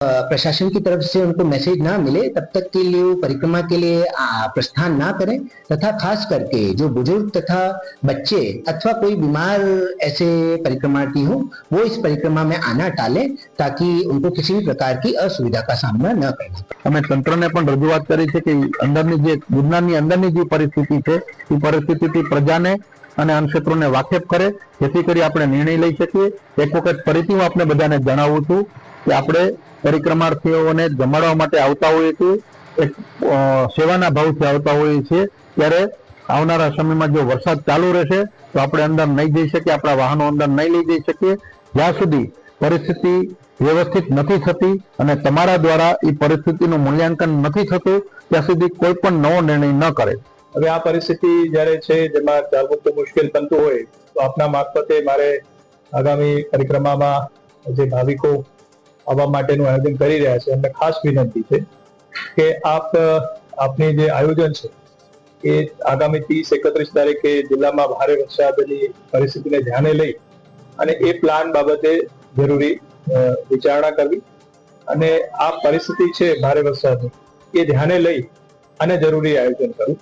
प्रशासन की तरफ से उनको मैसेज ना मिले तब तक के लिए वो परिक्रमा के लिए प्रस्थान ना करें, तथा खास करके जो बुजुर्ग तथा बच्चे अथवा कोई बीमार ऐसे परिक्रमार्थी हो वो इस परिक्रमा में आना टाले, ताकि उनको किसी भी प्रकार की असुविधा का सामना न करना पड़े। અમે તંત્રને પણ રજૂઆત કરી છે કે અંદરની જે ગુજનાની અંદરની જે પરિસ્થિતિ છે એ પરિસ્થિતિથી પ્રજાને અને અન્નક્ષેત્રોને વાકેફ કરે, જેથી કરી આપણે નિર્ણય લઈ શકીએ। એક વખત ફરીથી હું આપણે બધાને જણાવું છું કે આપણે પરિક્રમાર્થીઓને જમાડવા માટે આવતા હોઈએ છીએ, એક સેવાના ભાવથી આવતા હોઈએ છીએ। ત્યારે આવનારા સમયમાં જો વરસાદ ચાલુ રહેશે તો આપણે અંદર નહીં જઈ શકીએ, આપણા વાહનો અંદર નહીં લઈ જઈ શકીએ જ્યાં સુધી પરિસ્થિતિ વ્યવસ્થિત નથી થતી અને તમારા દ્વારા એ પરિસ્થિતિનું મૂલ્યાંકન નથી થતું ત્યાં સુધી કોઈ પણ નવો નિર્ણય ન કરે। હવે આ પરિસ્થિતિ જ્યારે છે જેમાં ચાલવું તો મુશ્કેલ બનતું હોય તો આપના મારફતે મારે આગામી પરિક્રમામાં જે ભાવિકો આવવા માટેનું આયોજન કરી રહ્યા છે એમને ખાસ વિનંતી છે કે આપની જે આયોજન છે એ આગામી 30-31 તારીખે જિલ્લામાં ભારે વરસાદની પરિસ્થિતિને ધ્યાને લઈ અને એ પ્લાન બાબતે જરૂરી વિચારણા કરવી અને આ પરિસ્થિતિ છે ભારે વરસાદની એ ધ્યાને લઈ અને જરૂરી આયોજન કરવું।